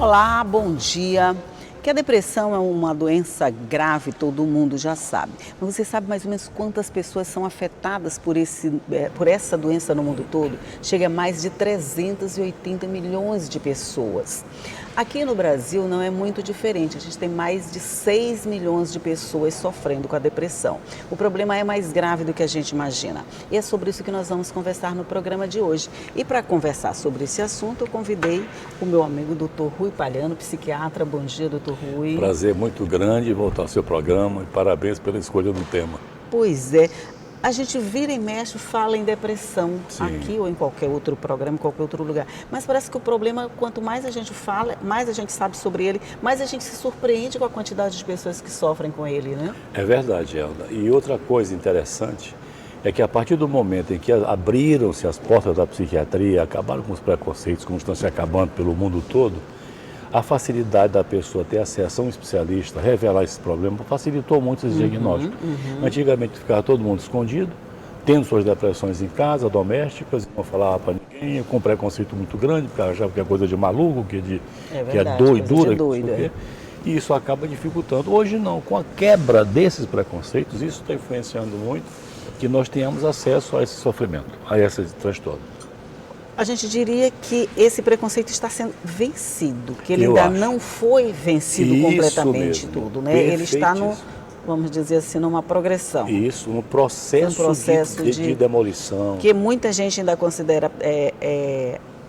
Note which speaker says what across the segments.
Speaker 1: Olá, bom dia. Que a depressão é uma doença grave, todo mundo já sabe. Mas você sabe mais ou menos quantas pessoas são afetadas por essa doença no mundo todo? Chega a mais de 380 milhões de pessoas. Aqui no Brasil não é muito diferente, a gente tem mais de 6 milhões de pessoas sofrendo com a depressão. O problema é mais grave do que a gente imagina. E é sobre isso que nós vamos conversar no programa de hoje. E para conversar sobre esse assunto, eu convidei o meu amigo Dr. Rui Palhano, psiquiatra. Bom dia, Dr. Rui.
Speaker 2: Prazer muito grande voltar ao seu programa e parabéns pela escolha do tema.
Speaker 1: Pois é. A gente vira e mexe, fala em depressão,
Speaker 2: Sim.
Speaker 1: Aqui ou em qualquer outro programa, em qualquer outro lugar. Mas parece que o problema, quanto mais a gente fala, mais a gente sabe sobre ele, mais a gente se surpreende com a quantidade de pessoas que sofrem com ele, né?
Speaker 2: É verdade, Elda. E outra coisa interessante é que a partir do momento em que abriram-se as portas da psiquiatria, acabaram com os preconceitos, como estão se acabando pelo mundo todo, a facilidade da pessoa ter acesso a um especialista, revelar esse problema, facilitou muito esse diagnóstico. Antigamente ficava todo mundo escondido, tendo suas depressões em casa, domésticas, não falava para ninguém, com preconceito muito grande, porque achava que é coisa de maluco, que é doidura. E isso acaba dificultando. Hoje não, com a quebra desses preconceitos, isso está influenciando muito que nós tenhamos acesso a esse sofrimento, a esse transtorno.
Speaker 1: A gente diria que esse preconceito está sendo vencido, que ele ainda não foi vencido completamente tudo, né? Ele está vamos dizer assim, numa progressão.
Speaker 2: Isso, um processo de demolição.
Speaker 1: Que muita gente ainda considera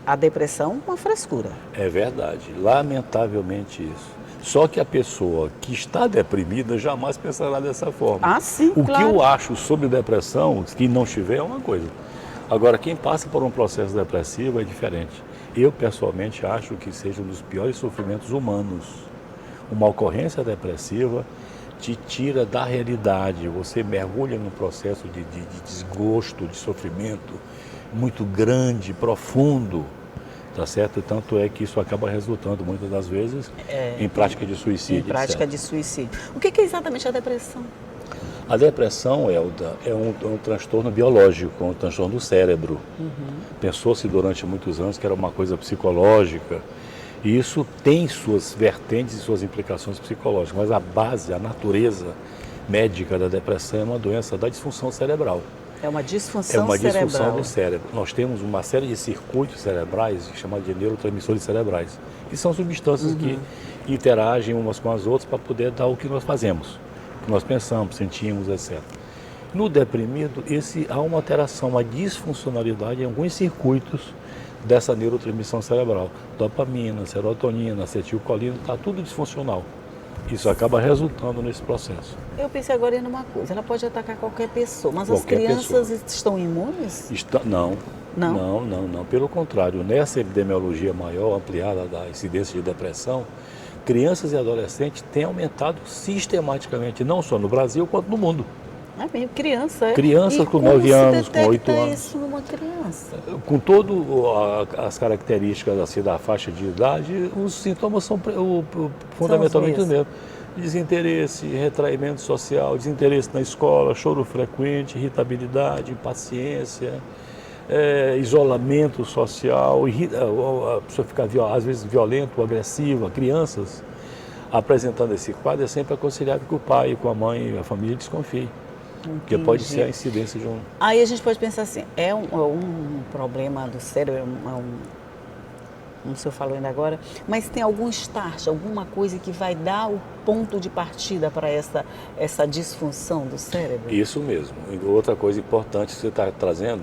Speaker 1: a depressão uma frescura.
Speaker 2: É verdade, lamentavelmente isso. Só que a pessoa que está deprimida jamais pensará dessa forma.
Speaker 1: Ah, sim,
Speaker 2: O
Speaker 1: claro.
Speaker 2: que eu acho sobre depressão, quem não tiver, é uma coisa. Agora, quem passa por um processo depressivo é diferente. Eu, pessoalmente, acho que seja um dos piores sofrimentos humanos. Uma ocorrência depressiva te tira da realidade. Você mergulha num processo de desgosto, de sofrimento muito grande, profundo. Tá certo? Tanto é que isso acaba resultando, muitas das vezes, em prática de suicídio.
Speaker 1: Em prática de suicídio. O que é exatamente a depressão?
Speaker 2: A depressão, Elda, é um transtorno biológico, um transtorno do cérebro. Pensou-se durante muitos anos que era uma coisa psicológica, e isso tem suas vertentes e suas implicações psicológicas, mas a base, a natureza médica da depressão é uma doença da disfunção cerebral.
Speaker 1: É uma disfunção cerebral.
Speaker 2: É uma disfunção do cérebro. Nós temos uma série de circuitos cerebrais, chamados de neurotransmissores cerebrais, que são substâncias que interagem umas com as outras para poder dar o que nós fazemos. Que nós pensamos, sentimos, etc. No deprimido, há uma alteração, uma disfuncionalidade em alguns circuitos dessa neurotransmissão cerebral. Dopamina, serotonina, acetilcolina, está tudo disfuncional. Isso acaba resultando nesse processo.
Speaker 1: Eu pensei agora em uma coisa, ela pode atacar qualquer pessoa, mas
Speaker 2: Qualquer
Speaker 1: as crianças
Speaker 2: pessoa.
Speaker 1: Estão imunes?
Speaker 2: Não. Pelo contrário, nessa epidemiologia maior, ampliada da incidência de depressão, crianças e adolescentes têm aumentado sistematicamente, não só no Brasil, quanto no mundo.
Speaker 1: É mesmo, criança, é?
Speaker 2: Crianças com 9 anos, com 8 anos.
Speaker 1: Isso numa criança?
Speaker 2: Com todas as características assim, da faixa de idade, os sintomas são fundamentalmente os mesmos. Desinteresse, retraimento social, desinteresse na escola, choro frequente, irritabilidade, impaciência, isolamento social, a pessoa fica às vezes violenta ou agressiva. Crianças apresentando esse quadro, é sempre aconselhável que o pai, com a mãe, a família desconfiem. Porque pode ser a incidência de um...
Speaker 1: Aí a gente pode pensar assim, é um problema do cérebro, como o senhor falou ainda agora, mas tem algum start, alguma coisa que vai dar o ponto de partida para essa disfunção do cérebro?
Speaker 2: Isso mesmo. E outra coisa importante que você está trazendo,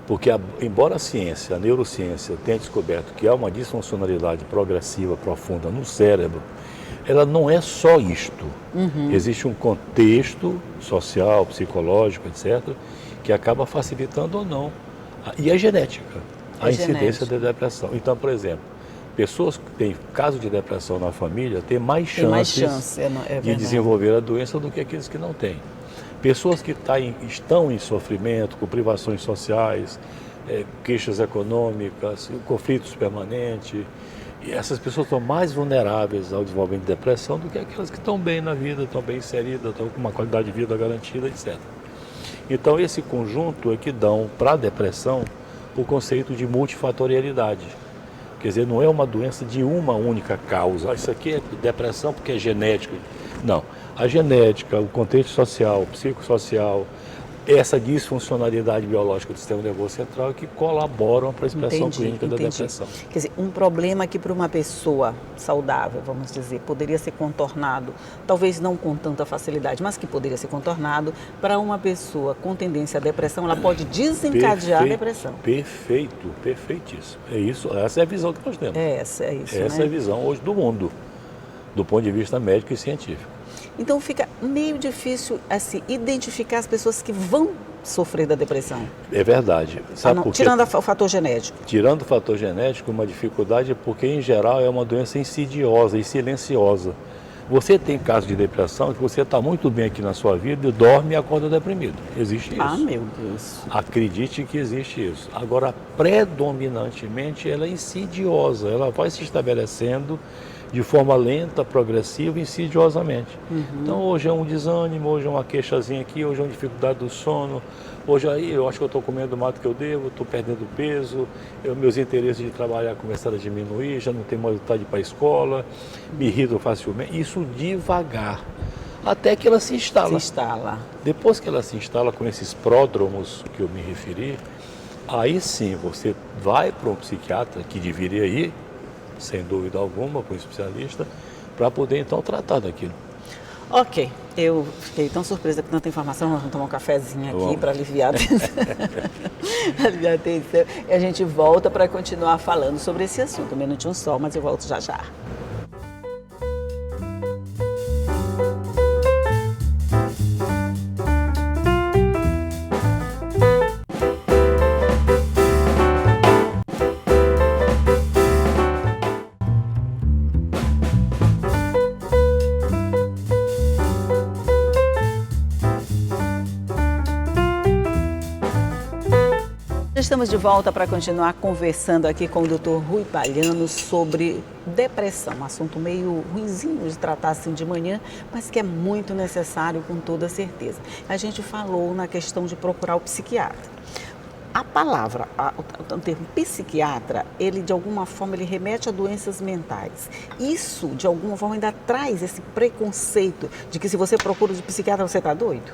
Speaker 2: porque embora a ciência, a neurociência, tenha descoberto que há uma disfuncionalidade progressiva profunda no cérebro, ela não é só isto. Existe um contexto social, psicológico, etc., que acaba facilitando ou não. E a genética, a incidência da depressão. Então, por exemplo, pessoas que têm caso de depressão na família têm mais chances de desenvolver a doença do que aqueles que não têm. Pessoas que estão em sofrimento, com privações sociais, queixas econômicas, conflitos permanentes, e essas pessoas estão mais vulneráveis ao desenvolvimento de depressão do que aquelas que estão bem na vida, estão bem inseridas, estão com uma qualidade de vida garantida, etc. Então, esse conjunto é que dão para a depressão o conceito de multifatorialidade. Quer dizer, não é uma doença de uma única causa. Isso aqui é depressão porque é genético. Não. A genética, o contexto social, o psicossocial, essa disfuncionalidade biológica do sistema nervoso central que colaboram para a expressão clínica da depressão.
Speaker 1: Quer dizer, um problema que para uma pessoa saudável, vamos dizer, poderia ser contornado, talvez não com tanta facilidade, mas que poderia ser contornado, para uma pessoa com tendência à depressão, ela pode desencadear a depressão.
Speaker 2: Perfeito, perfeitíssimo. É isso, essa é a visão que nós temos.
Speaker 1: Essa é
Speaker 2: a visão hoje do mundo, do ponto de vista médico e científico.
Speaker 1: Então fica meio difícil assim, identificar as pessoas que vão sofrer da depressão.
Speaker 2: É verdade. Sabe por quê?
Speaker 1: Tirando o fator genético.
Speaker 2: Tirando o fator genético, uma dificuldade é porque, em geral, é uma doença insidiosa e silenciosa. Você tem casos de depressão que você está muito bem aqui na sua vida e dorme e acorda deprimido. Existe isso.
Speaker 1: Ah, meu Deus.
Speaker 2: Acredite que existe isso. Agora, predominantemente, ela é insidiosa. Ela vai se estabelecendo de forma lenta, progressiva e insidiosamente. Então, hoje é um desânimo, hoje é uma queixazinha aqui, hoje é uma dificuldade do sono, hoje aí eu acho que eu estou comendo mais do que eu devo, estou perdendo peso, meus interesses de trabalhar começaram a diminuir, já não tenho mais vontade de ir para a escola, me irrito facilmente. Isso devagar, até que ela se instala.
Speaker 1: Se instala.
Speaker 2: Depois que ela se instala com esses pródromos que eu me referi, aí sim você vai para um psiquiatra, que deveria ir, sem dúvida alguma, com um especialista, para poder então tratar daquilo.
Speaker 1: Ok, eu fiquei tão surpresa com tanta informação, nós vamos tomar um cafezinho aqui para aliviar a tensão. E a gente volta para continuar falando sobre esse assunto. Um minutinho só, mas eu volto já já. Estamos de volta para continuar conversando aqui com o Dr. Rui Palhano sobre depressão, um assunto meio ruinzinho de tratar assim de manhã, mas que é muito necessário com toda certeza. A gente falou na questão de procurar o psiquiatra. A palavra, o termo psiquiatra, ele de alguma forma ele remete a doenças mentais. Isso, de alguma forma, ainda traz esse preconceito de que se você procura de psiquiatra, você está doido?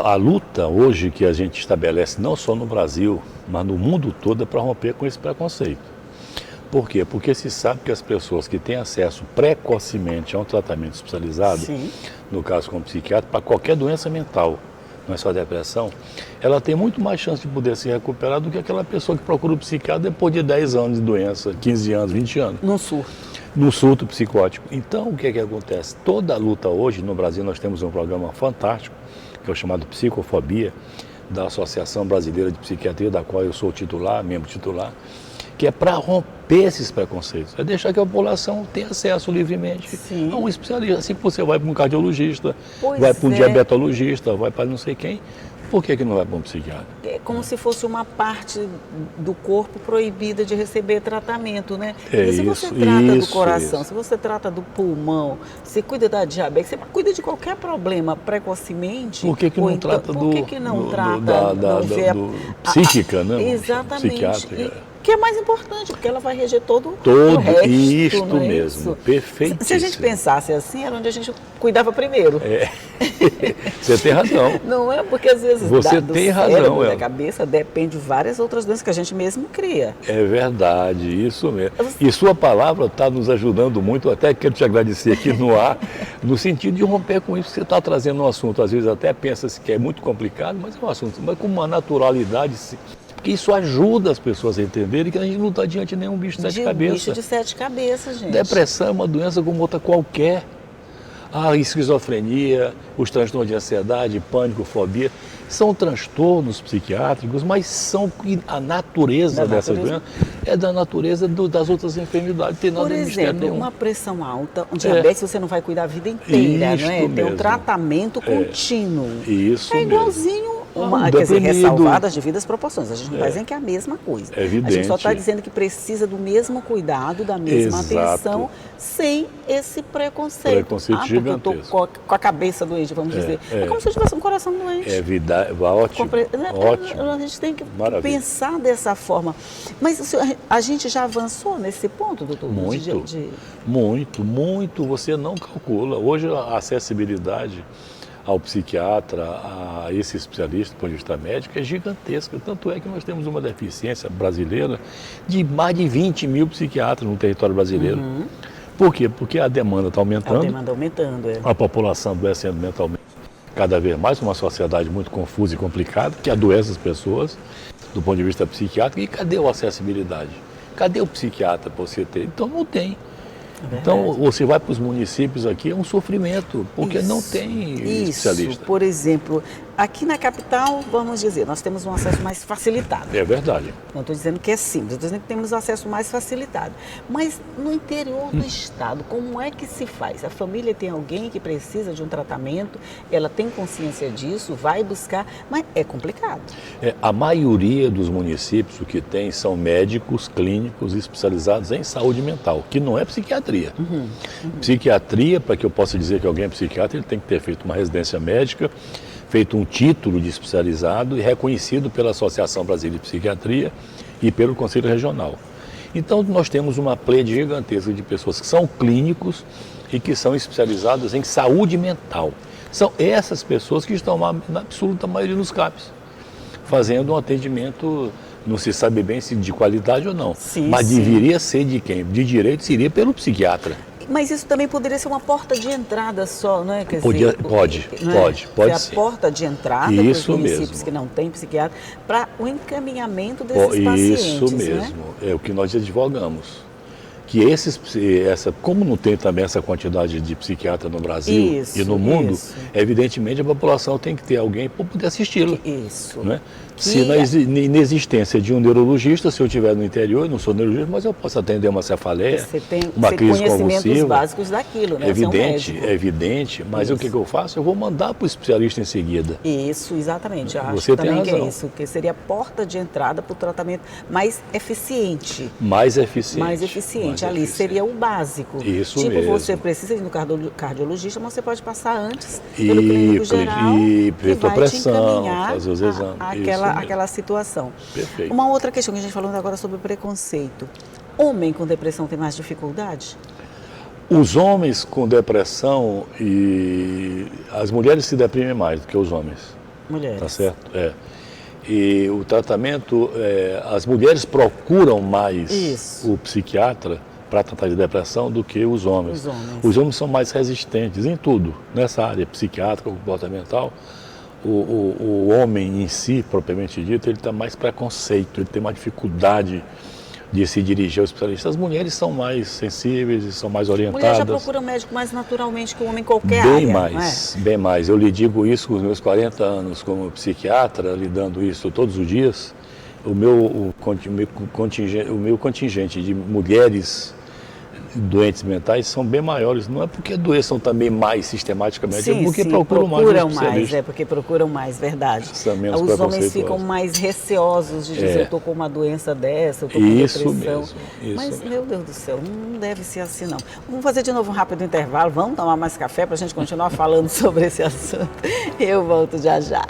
Speaker 2: A luta hoje que a gente estabelece, não só no Brasil, mas no mundo todo, é para romper com esse preconceito. Por quê? Porque se sabe que as pessoas que têm acesso precocemente a um tratamento especializado,
Speaker 1: Sim.
Speaker 2: no caso como psiquiatra, para qualquer doença mental, não é só depressão, ela tem muito mais chance de poder se recuperar do que aquela pessoa que procura o psiquiatra depois de 10 anos de doença, 15 anos, 20 anos.
Speaker 1: Num surto.
Speaker 2: No surto psicótico. Então, o que é que acontece? Toda a luta hoje, no Brasil, nós temos um programa fantástico, que é o chamado Psicofobia, da Associação Brasileira de Psiquiatria, da qual eu sou titular, membro titular, que é para romper esses preconceitos, é deixar que a população tenha acesso livremente
Speaker 1: Sim.
Speaker 2: a um especialista. Assim que você vai para um cardiologista,
Speaker 1: Pois
Speaker 2: vai para um
Speaker 1: é.
Speaker 2: diabetologista, vai para não sei quem, por que não vai para um psiquiatra?
Speaker 1: É como se fosse uma parte do corpo proibida de receber tratamento, né?
Speaker 2: É
Speaker 1: Porque se você
Speaker 2: isso,
Speaker 1: trata do
Speaker 2: isso,
Speaker 1: coração,
Speaker 2: isso.
Speaker 1: se você trata do pulmão, você cuida da diabetes, você cuida de qualquer problema precocemente.
Speaker 2: Por que
Speaker 1: ou
Speaker 2: não
Speaker 1: então,
Speaker 2: trata
Speaker 1: por que não
Speaker 2: do-
Speaker 1: trata
Speaker 2: da-
Speaker 1: não vê
Speaker 2: psíquica, né?
Speaker 1: Exatamente.
Speaker 2: Psiquiátrica.
Speaker 1: Que é mais importante, porque ela vai reger todo o
Speaker 2: Todo
Speaker 1: resto,
Speaker 2: isto
Speaker 1: não é
Speaker 2: mesmo,
Speaker 1: isso?
Speaker 2: perfeitíssimo.
Speaker 1: Se a gente pensasse assim, era onde a gente cuidava primeiro.
Speaker 2: Você tem razão.
Speaker 1: Não é porque às vezes
Speaker 2: Você
Speaker 1: do
Speaker 2: tem
Speaker 1: cérebro,
Speaker 2: razão,
Speaker 1: da
Speaker 2: Ela.
Speaker 1: cabeça depende de várias outras doenças que a gente mesmo cria.
Speaker 2: É verdade, isso mesmo. E sua palavra está nos ajudando muito, até quero te agradecer aqui no ar, no sentido de romper com isso que você está trazendo um assunto. Às vezes até pensa-se que é muito complicado, mas é um assunto, mas com uma naturalidade, porque isso ajuda as pessoas a entenderem que a gente não está diante de nenhum bicho de sete
Speaker 1: De um
Speaker 2: cabeças.
Speaker 1: bicho de sete cabeças, gente.
Speaker 2: Depressão é uma doença como outra qualquer. A esquizofrenia, os transtornos de ansiedade, pânico, fobia, são transtornos psiquiátricos, mas são a natureza dessa doença é da natureza das outras enfermidades. Não tem nada
Speaker 1: Por
Speaker 2: de mistério
Speaker 1: exemplo,
Speaker 2: nenhum.
Speaker 1: uma pressão alta, um diabetes você não vai cuidar a vida inteira,
Speaker 2: Isto
Speaker 1: não é? Tem um
Speaker 2: mesmo.
Speaker 1: tratamento contínuo.
Speaker 2: Isso
Speaker 1: É
Speaker 2: mesmo.
Speaker 1: igualzinho quer dizer,
Speaker 2: deprimido.
Speaker 1: ressalvadas as devidas proporções. A gente não está
Speaker 2: É.
Speaker 1: dizendo que é a mesma coisa.
Speaker 2: É evidente.
Speaker 1: A gente só está dizendo que precisa do mesmo cuidado, da mesma
Speaker 2: Exato.
Speaker 1: atenção, sem esse preconceito.
Speaker 2: Preconceito
Speaker 1: porque eu
Speaker 2: gigantesco.
Speaker 1: estou com a cabeça doente, vamos dizer. É como se eu tivesse um coração doente.
Speaker 2: Ótimo, ótimo.
Speaker 1: A gente tem que
Speaker 2: Maravilha.
Speaker 1: pensar dessa forma. Mas a gente já avançou nesse ponto, doutor?
Speaker 2: Muito, muito. Você não calcula. Hoje a acessibilidade ao psiquiatra, a esse especialista do ponto de vista médico é gigantesca. Tanto é que nós temos uma deficiência brasileira de mais de 20 mil psiquiatras no território brasileiro. Por quê? Porque a demanda está aumentando.
Speaker 1: A demanda aumentando, é.
Speaker 2: A população adoecendo mentalmente cada vez mais, uma sociedade muito confusa e complicada, que adoece as pessoas do ponto de vista psiquiátrico. E cadê a acessibilidade? Cadê o psiquiatra para você ter? Então não tem. Então, você vai para os municípios aqui, é um sofrimento, porque não tem especialista.
Speaker 1: Por exemplo, aqui na capital, vamos dizer, nós temos um acesso mais facilitado.
Speaker 2: É verdade.
Speaker 1: Não estou dizendo que é simples, estou dizendo que temos acesso mais facilitado. Mas no interior do estado, como é que se faz? A família tem alguém que precisa de um tratamento, ela tem consciência disso, vai buscar, mas é complicado.
Speaker 2: A maioria dos municípios, o que tem, são médicos clínicos especializados em saúde mental, que não é psiquiatria. Psiquiatria, para que eu possa dizer que alguém é psiquiatra, ele tem que ter feito uma residência médica, feito um título de especializado e reconhecido pela Associação Brasileira de Psiquiatria e pelo Conselho Regional. Então, nós temos uma plede gigantesca de pessoas que são clínicos e que são especializadas em saúde mental. São essas pessoas que estão na absoluta maioria dos CAPs, fazendo um atendimento, não se sabe bem se de qualidade ou não, mas deveria ser de quem? De direito seria pelo psiquiatra.
Speaker 1: Mas isso também poderia ser uma porta de entrada só, não é? Quer
Speaker 2: pode
Speaker 1: ser
Speaker 2: ser.
Speaker 1: a porta de entrada para os municípios que não têm psiquiatra, para o encaminhamento desses pacientes.
Speaker 2: Isso mesmo, é o que nós advogamos. Que como não tem também essa quantidade de psiquiatra no Brasil e no mundo, evidentemente a população tem que ter alguém para poder assisti-la.
Speaker 1: Isso.
Speaker 2: Né? Se na inexistência de um neurologista, se eu estiver no interior, eu não sou neurologista, mas eu posso atender uma cefaleia, uma crise
Speaker 1: conhecimentos
Speaker 2: convulsiva.
Speaker 1: básicos daquilo, né?
Speaker 2: Evidente, mas o que eu faço? Eu vou mandar para o especialista em seguida.
Speaker 1: Isso, exatamente. Eu acho
Speaker 2: Você tem
Speaker 1: também que
Speaker 2: razão.
Speaker 1: é isso, que seria a porta de entrada para o tratamento mais eficiente.
Speaker 2: Mais eficiente.
Speaker 1: Ali seria o básico.
Speaker 2: Isso
Speaker 1: tipo,
Speaker 2: mesmo.
Speaker 1: você precisa ir no cardiologista, mas você pode passar antes pelo clínico geral
Speaker 2: e
Speaker 1: que vai
Speaker 2: pressão,
Speaker 1: te encaminhar
Speaker 2: fazer os exames.
Speaker 1: aquela situação.
Speaker 2: Perfeito.
Speaker 1: Uma outra questão que a gente falando agora sobre preconceito. Homem com depressão tem mais dificuldade?
Speaker 2: Os homens com depressão e as mulheres se deprimem mais do que os homens.
Speaker 1: Mulheres.
Speaker 2: Tá certo? E o tratamento, as mulheres procuram mais o psiquiatra para tratar de depressão do que os homens. Os homens são mais resistentes em tudo, nessa área psiquiátrica, comportamental. O homem em si, propriamente dito, ele tem mais preconceito, ele tem mais dificuldade de se dirigir ao especialista. As mulheres são mais sensíveis e são mais orientadas.
Speaker 1: Mulher já procura um médico mais naturalmente que o homem em qualquer
Speaker 2: bem
Speaker 1: área.
Speaker 2: Bem mais. Eu lhe digo isso com os meus 40 anos como psiquiatra, lidando isso todos os dias. O meu contingente de mulheres doentes mentais são bem maiores. Não é porque adoeçam também mais sistematicamente, é porque procuram mais.
Speaker 1: É porque procuram mais, verdade.
Speaker 2: Os
Speaker 1: homens ficam mais receosos de dizer eu estou com uma doença dessa, eu estou com depressão. Mas, meu Deus do céu, não deve ser assim não. Vamos fazer de novo um rápido intervalo, vamos tomar mais café para a gente continuar falando sobre esse assunto. Eu volto já já.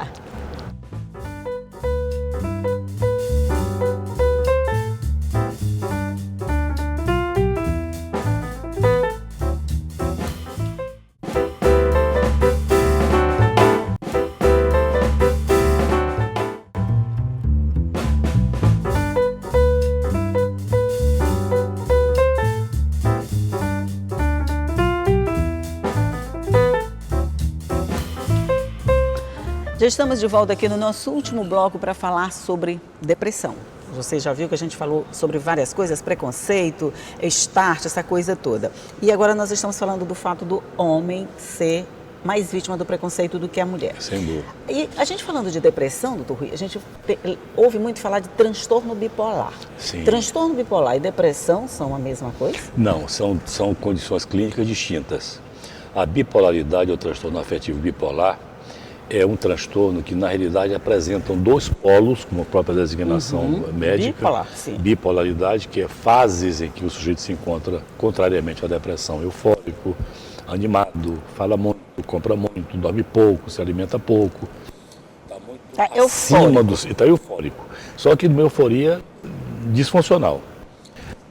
Speaker 1: Já estamos de volta aqui no nosso último bloco para falar sobre depressão. Você já viu que a gente falou sobre várias coisas, preconceito, start, essa coisa toda. E agora nós estamos falando do fato do homem ser mais vítima do preconceito do que a mulher.
Speaker 2: Sem dúvida.
Speaker 1: E a gente falando de depressão, doutor Rui, a gente ouve muito falar de transtorno bipolar.
Speaker 2: Sim.
Speaker 1: Transtorno bipolar e depressão são a mesma coisa?
Speaker 2: Não, são condições clínicas distintas. A bipolaridade, ou transtorno afetivo bipolar, é um transtorno que, na realidade, apresentam dois polos, como a própria designação médica.
Speaker 1: Bipolar, sim.
Speaker 2: Bipolaridade, que é fases em que o sujeito se encontra, contrariamente à depressão, eufórico, animado, fala muito, compra muito, dorme pouco, se alimenta pouco. Está muito acima do... Está eufórico. Só que numa euforia disfuncional.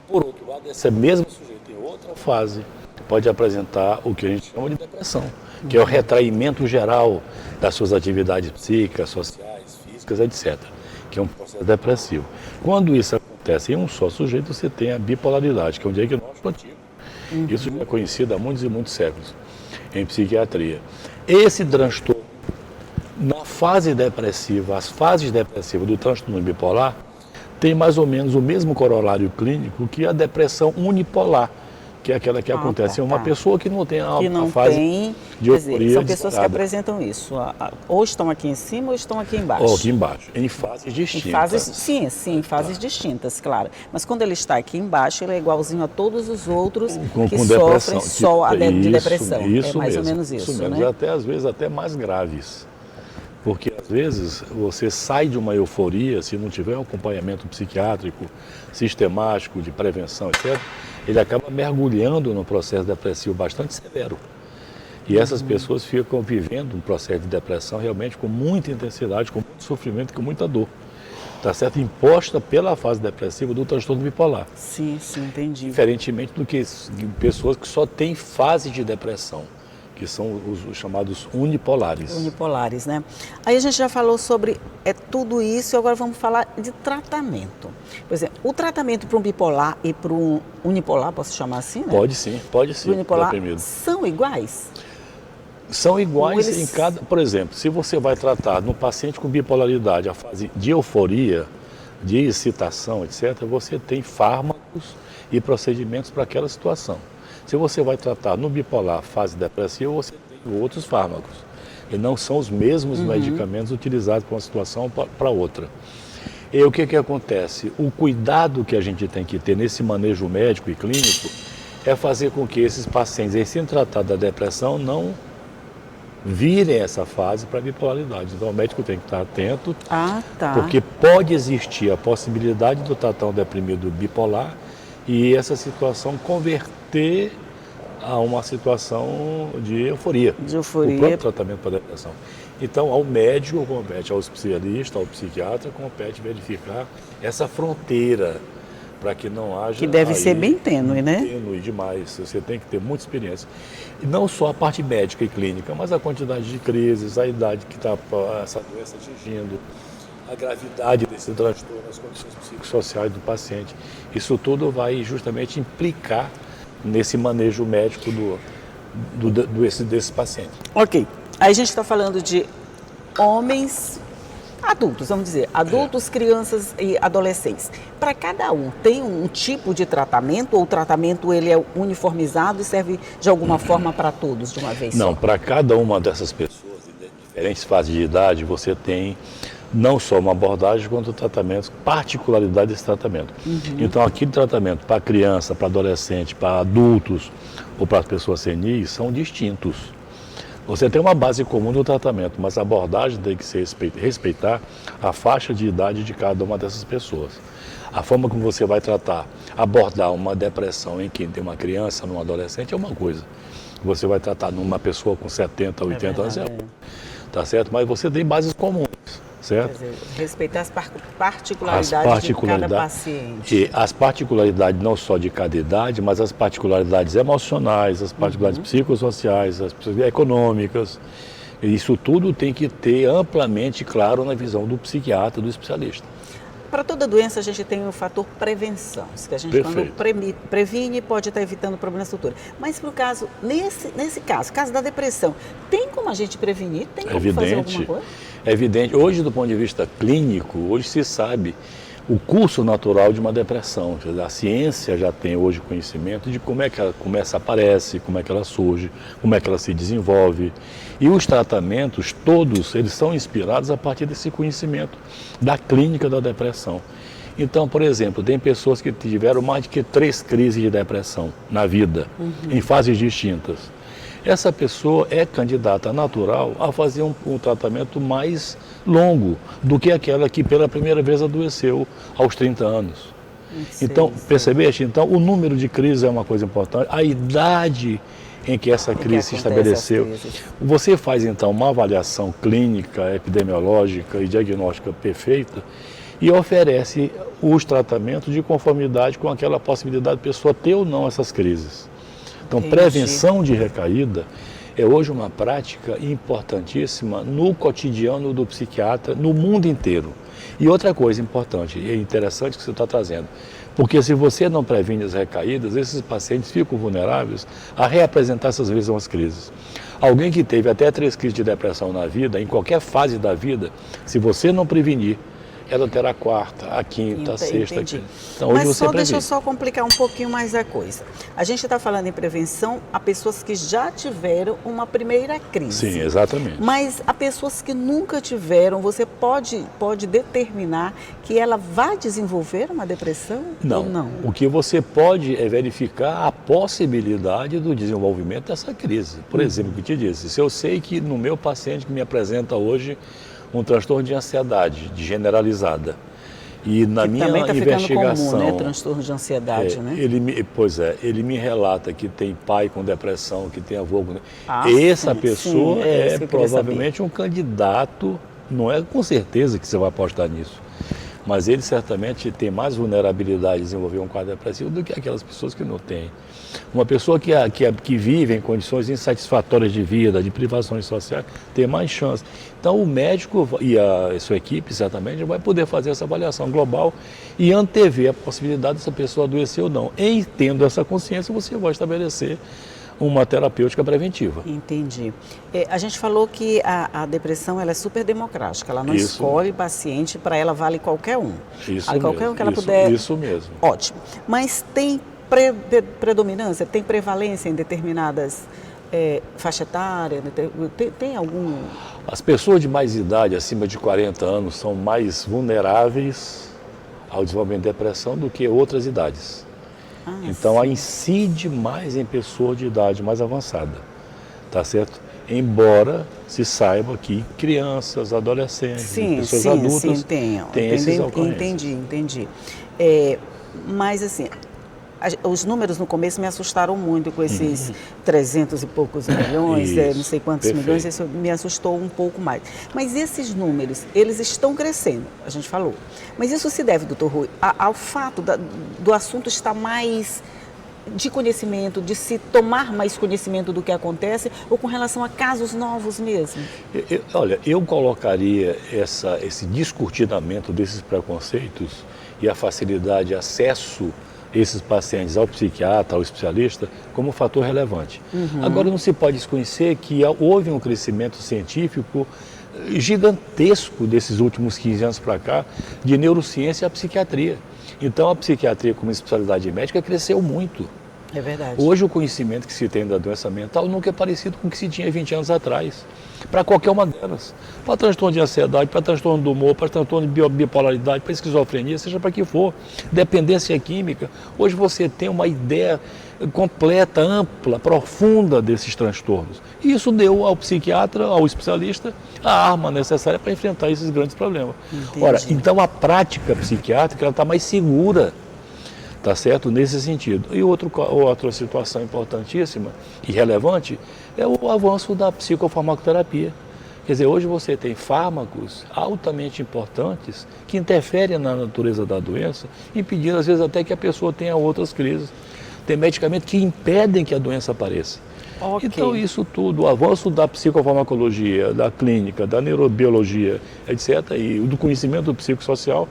Speaker 2: Por outro lado, esse mesmo sujeito em outra fase pode apresentar o que a gente chama de depressão, que é o retraimento geral das suas atividades psíquicas, sociais, físicas, etc., que é um processo depressivo. Quando isso acontece em um só sujeito, você tem a bipolaridade, que é um diagnóstico antigo. Isso já é conhecido há muitos e muitos séculos em psiquiatria. Esse transtorno, na fase depressiva, as fases depressivas do transtorno bipolar, tem mais ou menos o mesmo corolário clínico que a depressão unipolar, que é aquela que acontece em uma pessoa que não tem a fase de euforia.
Speaker 1: São pessoas que apresentam isso. Ou estão aqui em cima ou estão aqui embaixo.
Speaker 2: Ou aqui embaixo, em fases distintas.
Speaker 1: Em fases, sim, em fases distintas, claro. Mas quando ele está aqui embaixo, ele é igualzinho a todos os outros que sofrem só de depressão.
Speaker 2: Isso
Speaker 1: é mais
Speaker 2: mesmo,
Speaker 1: ou menos isso,
Speaker 2: mesmo.
Speaker 1: né?
Speaker 2: Até, às vezes, até mais graves. Porque, às vezes, você sai de uma euforia, se não tiver um acompanhamento psiquiátrico, sistemático, de prevenção, etc., ele acaba mergulhando num processo depressivo bastante severo. E essas pessoas ficam vivendo um processo de depressão realmente com muita intensidade, com muito sofrimento, com muita dor. Está certo? Imposta pela fase depressiva do transtorno bipolar.
Speaker 1: Sim, entendi.
Speaker 2: Diferentemente do que pessoas que só têm fase de depressão, que são os chamados unipolares.
Speaker 1: Unipolares, né? Aí a gente já falou sobre tudo isso e agora vamos falar de tratamento. Por exemplo, o tratamento para um bipolar e para um unipolar, posso chamar assim, né?
Speaker 2: Pode sim.
Speaker 1: Unipolar são iguais?
Speaker 2: São iguais em cada... Por exemplo, se você vai tratar no paciente com bipolaridade a fase de euforia, de excitação, etc., você tem fármacos e procedimentos para aquela situação. Se você vai tratar no bipolar, fase depressiva, você tem outros fármacos. E não são os mesmos medicamentos utilizados para uma situação para outra. E o que acontece? O cuidado que a gente tem que ter nesse manejo médico e clínico é fazer com que esses pacientes, em sendo tratados da depressão, não virem essa fase para a bipolaridade. Então o médico tem que estar atento, porque pode existir a possibilidade do tratar um deprimido bipolar e essa situação converter a uma situação de euforia. O próprio tratamento para a depressão. Então, ao médico compete, ao especialista, ao psiquiatra, compete verificar essa fronteira para que não haja...
Speaker 1: Que deve ser bem tênue, né?
Speaker 2: Tênue demais. Você tem que ter muita experiência. E não só a parte médica e clínica, mas a quantidade de crises, a idade que está essa doença atingindo, a gravidade desse transtorno, as condições psicossociais do paciente. Isso tudo vai justamente implicar nesse manejo médico desse paciente.
Speaker 1: Ok. Aí a gente está falando de homens adultos, vamos dizer, adultos, crianças e adolescentes. Para cada um, tem um tipo de tratamento ou o tratamento ele é uniformizado e serve de alguma forma para todos de uma vez só?
Speaker 2: Não, para cada uma dessas pessoas, em diferentes fases de idade, você tem não só uma abordagem, quanto tratamentos, particularidade desse tratamento. Então, aquele tratamento para criança, para adolescente, para adultos ou para pessoas senis são distintos. Você tem uma base comum do tratamento, mas a abordagem tem que ser respeitar a faixa de idade de cada uma dessas pessoas. A forma como você vai abordar uma depressão em quem tem uma criança, num adolescente, é uma coisa. Você vai tratar numa pessoa com 70, 80 anos, é outra. Tá certo? Mas você tem bases comuns. Certo?
Speaker 1: Quer dizer, respeitar as particularidades de cada paciente.
Speaker 2: E as particularidades não só de cada idade, mas as particularidades emocionais, as particularidades psicossociais, as econômicas. Isso tudo tem que ter amplamente claro na visão do psiquiatra, do especialista.
Speaker 1: Para toda doença a gente tem o fator prevenção, que a gente quando previne pode estar evitando problemas futuros. Mas para o caso, nesse caso da depressão, tem como a gente prevenir? Tem como fazer alguma coisa?
Speaker 2: É evidente. Hoje, do ponto de vista clínico, hoje se sabe o curso natural de uma depressão. A ciência já tem hoje conhecimento de como essa aparece, como é que ela surge, como é que ela se desenvolve. E os tratamentos, todos, eles são inspirados a partir desse conhecimento da clínica da depressão. Então, por exemplo, tem pessoas que tiveram mais de 3 crises de depressão na vida, em fases distintas. essa pessoa é candidata natural a fazer um tratamento mais longo do que aquela que pela primeira vez adoeceu aos 30 anos. Então, percebeste? Então, o número de crises é uma coisa importante, a idade em que essa crise se estabeleceu. Você faz, então, uma avaliação clínica, epidemiológica e diagnóstica perfeita e oferece os tratamentos de conformidade com aquela possibilidade de pessoa ter ou não essas crises. Então, prevenção de recaída é hoje uma prática importantíssima no cotidiano do psiquiatra no mundo inteiro. E outra coisa importante e interessante que você está trazendo, porque se você não previne as recaídas, esses pacientes ficam vulneráveis a reapresentar essas mesmas crises. Alguém que teve até 3 crises de depressão na vida, em qualquer fase da vida, se você não prevenir, ela terá a 4ª, a 5ª, a 6ª. Então, hoje você previne.
Speaker 1: Deixa eu só complicar um pouquinho mais a coisa. A gente está falando em prevenção a pessoas que já tiveram uma primeira crise.
Speaker 2: Sim, exatamente.
Speaker 1: Mas a pessoas que nunca tiveram, você pode determinar que ela vai desenvolver uma depressão
Speaker 2: ou não? O que você pode é verificar a possibilidade do desenvolvimento dessa crise. Por exemplo, o que te disse, se eu sei que no meu paciente que me apresenta hoje um transtorno de ansiedade generalizada. E na minha investigação,
Speaker 1: ficando comum, né? Transtorno de ansiedade, né?
Speaker 2: Ele me relata que tem pai com depressão, que tem avô com... Essa pessoa é provavelmente um candidato, não é com certeza que você vai apostar nisso, mas ele certamente tem mais vulnerabilidade de desenvolver um quadro depressivo do que aquelas pessoas que não têm. Uma pessoa que vive em condições insatisfatórias de vida, de privações sociais, tem mais chance. Então o médico e a sua equipe certamente vai poder fazer essa avaliação global e antever a possibilidade dessa pessoa adoecer ou não. E tendo essa consciência, você vai estabelecer uma terapêutica preventiva.
Speaker 1: Entendi. A gente falou que a depressão ela é super democrática, ela não escolhe paciente, para ela vale qualquer um. Qualquer um que ela puder.
Speaker 2: Isso mesmo.
Speaker 1: Ótimo. Mas tem predominância, tem prevalência em determinadas faixa etária? Tem algum...
Speaker 2: As pessoas de mais idade, acima de 40 anos, são mais vulneráveis ao desenvolvimento de depressão do que outras idades. Então, incide mais em pessoas de idade mais avançada, tá certo? Embora se saiba que crianças, adolescentes, pessoas adultas têm esses ocorrências.
Speaker 1: Entendi. Mas assim, os números no começo me assustaram muito com esses 300 e poucos milhões, não sei quantos milhões, isso me assustou um pouco mais. Mas esses números, eles estão crescendo, a gente falou. Mas isso se deve, doutor Rui, ao fato do assunto estar mais de conhecimento, de se tomar mais conhecimento do que acontece, ou com relação a casos novos mesmo?
Speaker 2: Olha, eu colocaria esse descortinamento desses preconceitos e a facilidade de acesso esses pacientes ao psiquiatra, ao especialista, como um fator relevante. Agora, não se pode desconhecer que houve um crescimento científico gigantesco desses últimos 15 anos para cá de neurociência e a psiquiatria. Então, a psiquiatria como especialidade médica cresceu muito.
Speaker 1: É verdade.
Speaker 2: Hoje, o conhecimento que se tem da doença mental nunca é parecido com o que se tinha 20 anos atrás. Para qualquer uma delas. Para transtorno de ansiedade, para transtorno do humor, para transtorno de bipolaridade, para esquizofrenia, seja para que for. Dependência química. Hoje você tem uma ideia completa, ampla, profunda desses transtornos. E isso deu ao psiquiatra, ao especialista, a arma necessária para enfrentar esses grandes problemas.
Speaker 1: Entendi.
Speaker 2: Ora, então a prática psiquiátrica ela está mais segura. Tá certo? Nesse sentido. E outra situação importantíssima e relevante é o avanço da psicofarmacoterapia. Quer dizer, hoje você tem fármacos altamente importantes que interferem na natureza da doença, impedindo às vezes até que a pessoa tenha outras crises. Tem medicamentos que impedem que a doença apareça. Okay. Então isso tudo, o avanço da psicofarmacologia, da clínica, da neurobiologia, etc., e do conhecimento psicossocial,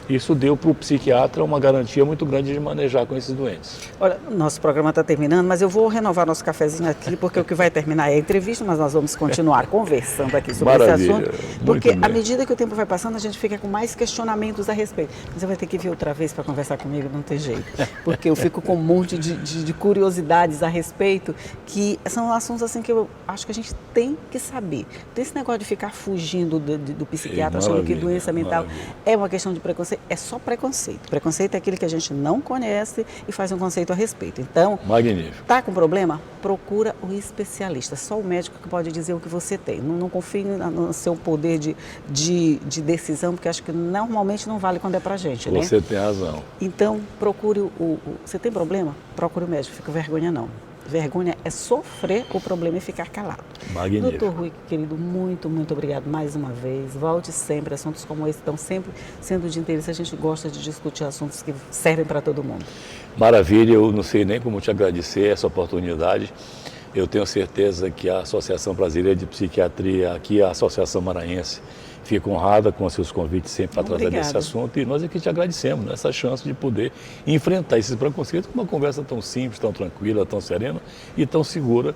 Speaker 2: isso deu para o psiquiatra uma garantia muito grande de manejar com esses doentes.
Speaker 1: Olha, nosso programa está terminando, mas eu vou renovar nosso cafezinho aqui, porque o que vai terminar é a entrevista, mas nós vamos continuar conversando aqui sobre esse assunto. Porque à medida que o tempo vai passando, a gente fica com mais questionamentos a respeito. Mas você vai ter que vir outra vez para conversar comigo, não tem jeito. Porque eu fico com um monte de curiosidades a respeito, que são assuntos assim que eu acho que a gente tem que saber. Tem esse negócio de ficar fugindo do psiquiatra, achando que doença mental é uma questão de preconceito. é só preconceito. Preconceito é aquele que a gente não conhece e faz um conceito a respeito. Então,
Speaker 2: Magnífico.
Speaker 1: tá com problema? Procura o especialista. Só o médico que pode dizer o que você tem. Não confie no seu poder de decisão, porque acho que normalmente não vale quando é pra gente, né?
Speaker 2: Você tem razão.
Speaker 1: Então, procure Você tem problema? Procure o médico. Fica vergonha não. Vergonha é sofrer o problema e ficar calado.
Speaker 2: Magnífico.
Speaker 1: Doutor Rui, querido, muito obrigado mais uma vez. Volte sempre, assuntos como esse estão sempre sendo de interesse. A gente gosta de discutir assuntos que servem para todo mundo.
Speaker 2: Maravilha, eu não sei nem como te agradecer essa oportunidade. Eu tenho certeza que a Associação Brasileira de Psiquiatria, aqui a Associação Maranhense, fica honrada com os seus convites sempre para tratar desse assunto, e nós aqui te agradecemos nessa chance de poder enfrentar esses preconceitos com uma conversa tão simples, tão tranquila, tão serena e tão segura,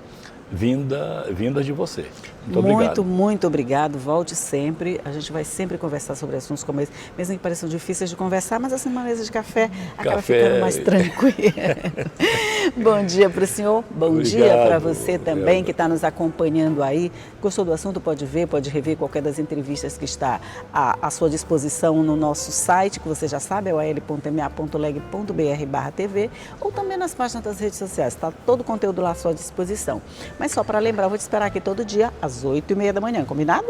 Speaker 2: vinda de você. Muito obrigado.
Speaker 1: Muito obrigado. Volte sempre. A gente vai sempre conversar sobre assuntos como esse, mesmo que pareçam difíceis de conversar, mas assim, uma mesa de café acaba ficando mais tranquila. Bom dia para o senhor. Bom dia para você também que está nos acompanhando aí. Gostou do assunto? Pode ver, pode rever qualquer das entrevistas que está à sua disposição no nosso site, que você já sabe, é o al.ma.leg.br/TV, ou também nas páginas das redes sociais. Está todo o conteúdo lá à sua disposição. Mas só para lembrar, eu vou te esperar aqui todo dia às 8h30 da manhã, combinado?